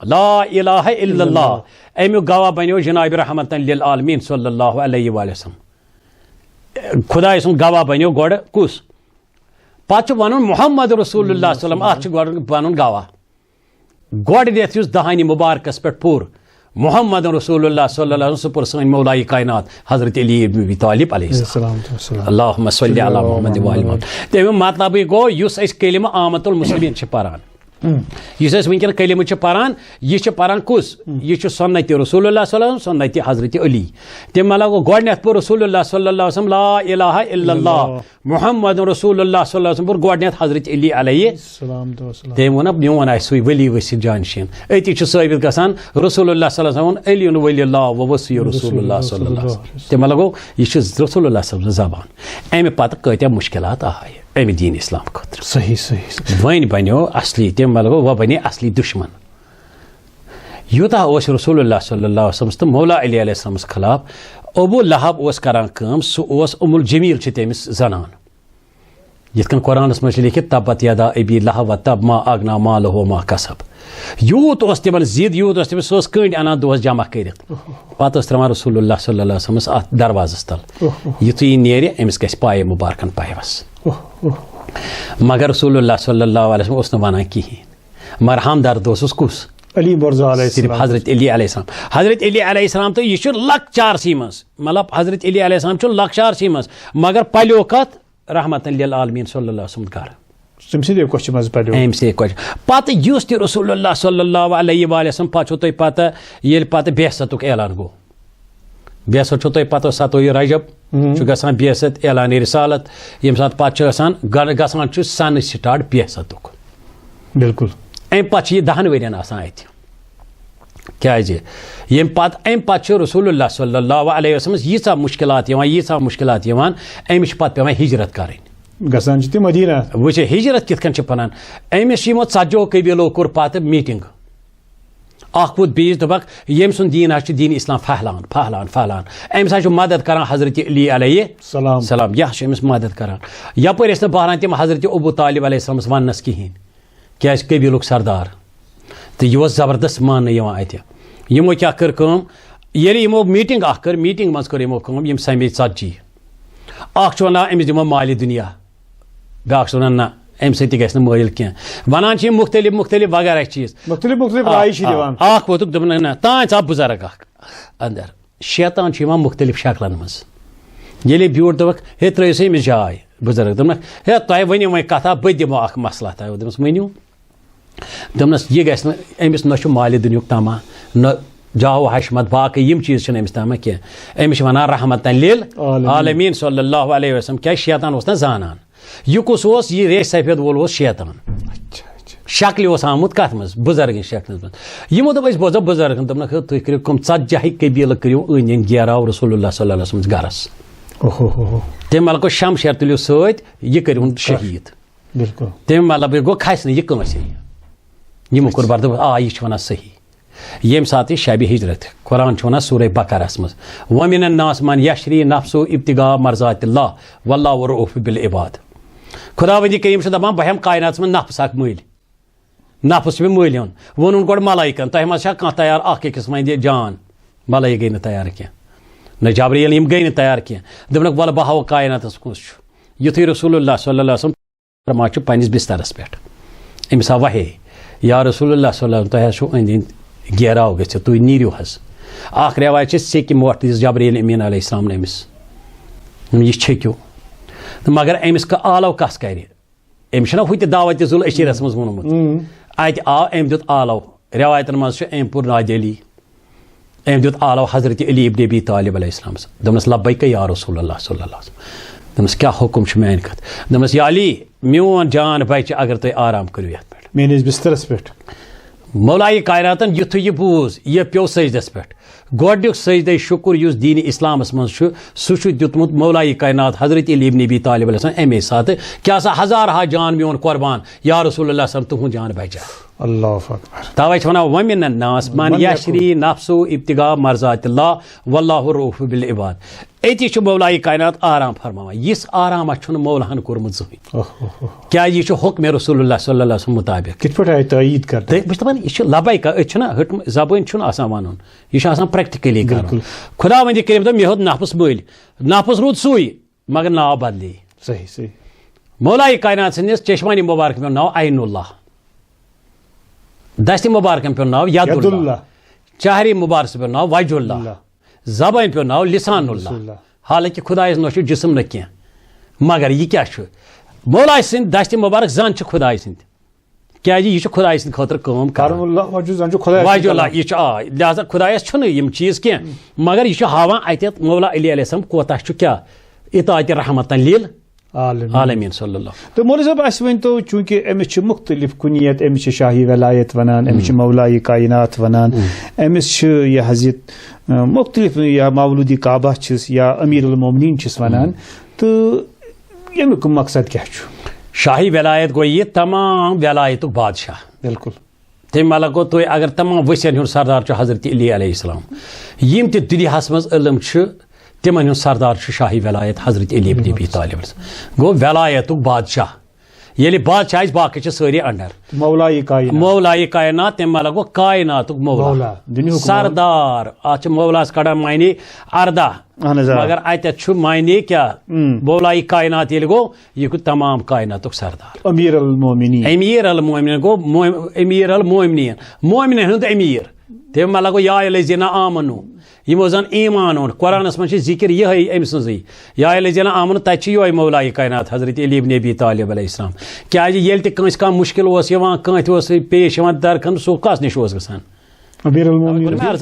لا الہ الا اللہ امیُک گواہ بنیو جناب رحمت للعالمین صلی اللہ علیہ وآلہ وسلم خداے سُنٛد گواہ بنیو گۄڈٕ کُس پتہٕ چھُ وَنُن محمد رسول اللہ صلی اللہ علیہ وسلم اَتھ چھُ گۄڈٕ وَنُن گواہ گۄڈٕنیتھ یُس دہانہِ مُبارکس پٮ۪ٹھ پوٚر محمد رسول اللہ صلی اللہ علیہ وسلم سُہ پوٚر سٲنۍ مولایہِ کائنات حضرت علی ابن ابی طالب علیہ السلام اللہُمَّ صلی علی محمد وآلِ محمد تَمیُک مطلبٕے گوٚو یُس أسۍ کلمہ آمد المسلمیٖن چھِ پران یُس أسۍ وٕنکٮ۪ن کلمہٕ چھِ پران یہِ چھِ پران کُس یہِ چھُ سنت رسول اللہ صلی اللہ علیہ وسلم سنت حضرت علی تَمہِ مطلب گوٚو گۄڈٕنیتھ پوٚر رسول اللہ صلی اللہ علیہ وسلم لا الہ الا اللہ محمد رسول اللہ صلی اللہ علیہ وسلم پوٚر گۄڈٕنیتھ حضرت علی علیہ تٔمۍ ووٚن میون آسہِ سُے ؤلی ؤسیٖل جانشیٖن أتی چھُ ثٲبت گژھان رسول اللہ صلی اللہ علیہ وسلم علی ولی اللہ و وصی رسول اللہ صلی اللہ علیہ وسلم تَمہِ مطلب گوٚو یہِ چھُ رسول اللہ صلی اللہ علیہ وسلم زبان امہِ پتہٕ کۭتیاہ مُشکلات آیہِ امہِ دیٖن اسلام خٲطرٕ صحیح صحیح وۄنۍ بنیو اصلی تَمہِ مطلب گوٚو وۄنۍ بنے اصلی دُشمن یوٗتاہ اوس رسول اللہ صلی اللہ علیہ وسلم تہٕ مولا علی علیہ السلامس خلاف ابو لہب اوس کران کٲم سُہ اوس الجمیٖل چھِ تٔمِس زنان یِتھ کٔنۍ قرآنس منٛز چھِ لیکھِتھ تبت یدا ابی لہب و تب ما اگنا مالہو ما کسب یوٗت اوس تِمن ضِد یوٗت اوس تٔمِس سُہ اوس کٔنٛڈۍ انان دۄہس جمع کٔرِتھ پتہٕ ٲس تراوان رسول اللہ صلی اللہ علیہ وسلمس اتھ دروازس تل یُتھُے یہِ نیرِ أمِس گژھِ پایہِ مُبارکن پایوس مگر رسول اللہ صلی اللہ علیہ وسلم اوس نہٕ ونان کِہینۍ مگر ہمدرد اوسُس کُس علی مرزا علیہ صرف حضرت علی علیہ السلام حضرت علی علیہ السلام تہٕ یہِ چھُ لۄکچارسٕے منٛز مطلب حضرت علی علیہ السلام چھُ لۄکچارسٕے منٛز مگر پلیو کتھ رحمت للعالمین صلی اللہ علیہ وسلم گرٕ تٔمۍ سٕنٛدے کوچہِ منٛز پلیو أمۍ سٕے کوچہِ پتہٕ یُس تہِ رسول اللہ صلی اللہ علیہ وآلہ وسلم پتہٕ چھو تۄہہِ پتہ ییٚلہِ پتہٕ بیسَتُک اعلان گوٚو بیسَت چھو تۄہہِ پتہ 7 رجب چھُ گژھان بیسَت اعلانِ رسالت ییٚمہِ ساتہٕ پتہٕ چھُ گژھان چھُ سنہٕ سٹاٹ بیسَتُک بالکل امہِ پتہٕ چھِ یہِ 10 ؤرین آسان اتہِ کیازِ ییٚمہِ پتہٕ امہِ پتہٕ چھُ رسول اللہ صلی اللہ علیہ وسلمس ییٖژاہ مُشکلات یِوان أمِس چھِ پتہٕ پیٚوان ہجرت کرٕنۍ گژھان چھِ تِم مدیٖنہ وٕچھ ہجرت کِتھ کٔنۍ چھِ پنان أمِس چھِ یِمو 40 قبیٖلو کوٚر پتہٕ میٖٹنگ اکھ ووت بیٚیِس دوٚپکھ ییٚمہِ سُنٛد دیٖن حظ چھُ دیٖن اسلام پھہلان أمِس حظ چھُ مدد کران حضرت علی علیہ السلام یہِ حظ چھُ أمِس مدد کران یپٲرۍ ٲسۍ نہٕ بہران تِم حضرت ابو طالب علیہ السلامس وننس کِہینۍ کیازِ قبیٖلُک سردار تہٕ یہِ اوس زبردست ماننہٕ یِوان اتہِ یِمو کیٛاہ کٔر کٲم ییٚلہِ یِمو میٖٹنگ اکھ کٔر میٖٹنگ منٛز کٔر یِمو کٲم یِم سمے 40 اکھ چھُ ونان أمِس دِمو مالہِ دُنیا بیٛاکھ چھُ ونان نہ امہِ سۭتۍ تہِ گژھِ نہٕ مٲیِل کینٛہہ ونان چھِ یِم مختلف وغیرہ چیٖز اکھ ووتُکھ دوٚپُن نہ تانۍ ژاو بُزرگ اکھ اندر شیطان چھُ یِوان مختلف شکلن منٛز ییٚلے بیوٗٹھ دوٚپکھ ہے ترٲیِو سا أمِس جاے بُزرگ دوٚپنکھ ہے تۄہہِ ؤنِو وۄنۍ کتھا بہٕ دِمو اکھ مسلہٕ تۄہہِ دوٚپمَس ؤنِو دوٚپنس یہِ گژھِ نہٕ أمِس نہ چھُ مالہِ دُنیُک تما نہ جاو حشمت باقٕے یِم چیٖز چھِنہٕ أمِس تما کینٛہہ أمِس چھِ ونان رحمت للعالمین صلی اللہ علیہ وسلم کیازِ شیطان اوس نہ زانان یہِ کُس اوس یہِ ریش سفید وول اوس شیطان شکلہِ اوس آمُت کتھ منٛز بُزرگن شکلہِ منٛز یِمو دوٚپ أسۍ بوزو بُزرگن دوٚپنکھ تُہۍ کٔرِو کٲم 40 قبیٖلہٕ کٔرِو أنٛدۍ أنٛدۍ گیراو رسول اللہ صلی اللہ علیہ وسلمس گرس تَمہِ مطلب گوٚو شمشیر تُلِو سۭتۍ یہِ کٔرِہُن شہیٖد تَمہِ مطلب گوٚو کھسہِ نہٕ یہِ کٲنٛسے یِمو کوٚر برداشت یہِ چھُ ونان صحیح ییٚمہِ ساتہٕ یہِ شبِ ہجرت قرآن چھُ ونان سورہ بقرہس منٛز وَمِنَ الناس من یشری نفسہ ابتغاء مرضات اللہ واللہ رؤوف بالعباد خدا وندی کریم چھُ دپان بہٕ ہٮ۪مہٕ کائناتس منٛز نفس اکھ مٔلۍ نفس چھُ مےٚ مٔلۍ ہیوٚن ووٚنُن گۄڈٕ ملٲیکن تۄہہِ منٛز چھا کانٛہہ تیار اکھ أکِس وۄنۍ جان ملٲیک گٔے نہٕ تیار کینٛہہ نہ جبریٖل یِم گٔے نہٕ تیار کینٛہہ دوٚپنکھ وَلہٕ بہٕ ہاوو کائناتس کُس چھُ یُتھُے رسول اللہ صلی اللہ علیہ وسلم فرمان چھُ پننِس بسترس پٮ۪ٹھ أمِس آو وحے یا رسول اللہ صلی اللہ علیہ وسلم تۄہہِ حظ چھُو أنٛدۍ أنٛدۍ گیراو گٔژھِتھ تُہۍ نیٖرِو حظ اکھ رٮ۪واج چھِ سیٚکہِ موٹھ دِژ جبریٖل امیٖن علیہ السلام أمِس یہِ چھیٚکِو تہٕ مگر أمِس آلو کس کرِ أمِس چھُنہ ہُہ تہِ دعوتِ ذُل اشیٖرس منٛز ووٚنمُت اتہِ آو أمۍ دیُت آلو رٮ۪وایتن منٛز چھُ أمۍ پوٚر نادِ علی أمۍ دیُت آلو حضرت علی ابن ابی طالب علیہ السلامس دوٚپنس لبیک یا رسول اللہ صلی اللہ علیہ وسلم دوٚپنس کیٛاہ حُکم چھُ میانہِ خٲطرٕ دوٚپنس یا علی میون جان بچہِ اگر تُہۍ آرام کٔرِو یتھ پٮ۪ٹھ میٲنِس بسترس پٮ۪ٹھ مولائے کائناتن یُتھُے یہ بوز یہ پیو سجدس پہ گۄڈنیُک سجدے شکر یُس دین اسلامس منٛز چھُ سُہ چھُ دیُتمُت مولائے کائنات حضرت علی ابن ابی طالب علیہ السلام امی ساتہٕ کیٛاہ سا ہزارہا جان میون قربان یا رسول اللہ صلی اللہ علیہ وسلم تُہُنٛد جان بچا اللہ اکبر توے چھِ ونان ومن الناس من یشری نفسو ابتغاء مرضات اللہ واللہ رؤوف بالعباد اتی چھُ مولائے کائنات آرام فرماوان یِژھ آراما چھُنہٕ مولہن کوٚرمُت زٕہٕنۍ کیٛازِ یہِ چھُ حُکمِ رسول اللہ صلی اللہ علیہ وسلم مطابق کِتھ پٲٹھۍ آیہِ تٲیٖد کرنہٕ بہٕ چھُس دپان یہِ چھُ لبیک أسۍ چھِنہ ہٕٹہٕ زبٲنۍ چھُنہٕ آسان وَنُن یہِ چھُ آسان پریکٹِکلی کرُن خدا وندِ کٔرِم دوٚپ مےٚ ہیوٚت نفس مٔلۍ نفس روٗد سُے مگر ناو بدلے صحیح صحیح مولائے کائنات سٕنٛدِس چشمانہِ مُبارکن پیوٚو ناو عین اللہ دستہِ مُبارکن پیوٚو ناو ید اللہ چہرِ مُبارکس پیوٚو ناو وجہ اللہ زبٲنۍ پیوٚو ناو لسان اللہ حالانکہ خدایس نہ چھُ جسم نہ کینٛہہ مگر یہِ کیٛاہ چھُ مولائے سٕنٛدۍ دستہِ مُبارک زن چھِ خداے سٕنٛدۍ کیٛازِ یہِ چھُ خداے سٕنٛدِ خٲطرٕ کٲم کران وجہ اللہ یہِ چھُ لہذا خدایس چھُنہٕ یِم چیٖز کینٛہہ مگر یہِ چھُ ہاوان اتٮ۪تھ مولا علی علیہ السلام کوتاہ چھُ کیٛاہ اطاعتِ رحمتن للعالمین صلی اللہ تو مولوی صاحب اس ؤنتو چونکہ امس چھِ مختلف کنیت امس چھِ شاہی ولایت ونان امس چھِ مولائے کائنات ونان امس چھِ یہ حضرت مختلف یا مولودی کعبہ چھس یا امیر المومنین چھس ونان تو امیک مقصد کیا چھُ شاہی ولایت گو یہ تمام ولایتُک بادشاہ بالکل تمہِ علاوٕ گوٚو تُہۍ اگر تمام ؤسین ہُنٛد سردار چھُ حضرت علی علیہ السلام یِم تہِ دُنیاہس منٛز علم چھُ تمن ہُنٛد سردار چھُ شاہی ولایت حضرت علی ابن ابی طالب گوٚو ولایتُک بادشاہ ییٚلہِ بادشاہ آسہِ باقٕے چھِ سٲری انڈر مولائے کائنات تمہِ علاوٕ گوٚو کائناتُک مولا سردار اتھ چھِ مولاس کڑان معنی اردہ مگر اتٮ۪تھ چھُ معنی کیٛاہ مولائے کائنات ییٚلہِ گوٚو یہِ گوٚو تمام کائناتُک سردار امیر المومنین گوٚو امیر المومنین مومنین ہُنٛد امیر تمہِ علاوٕ گوٚو یا الذین آمنو یِمو زن ایمان اوٚن قرآنس منٛز چھِ ذکر یِہے أمۍ سٕنٛزٕے یا الذین آمنو تتہِ چھِ یِہوے مولائے کائنات حضرت علی ابن ابی طالب علیہ السلام کیٛازِ ییٚلہِ تہِ کٲنٛسہِ کانٛہہ مُشکل اوس یِوان کٲنٛسہِ اوس پیش یِوان درخن سُہ کس نِش اوس گژھان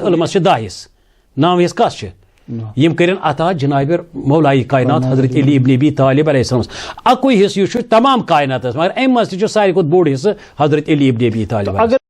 علمس چھِ 10 حصہٕ 9 حصہٕ کس چھِ یم کٔرِن عطا جناب مولائے کائنات حضرت علی ابن ابی طالب علیہ السلام اکوے حصہٕ یہِ چھُ تمام کائناتس مگر امہِ منٛز تہِ چھُ ساروی کھۄتہٕ بوٚڑ حصہٕ حضرت علی ابن ابی طالب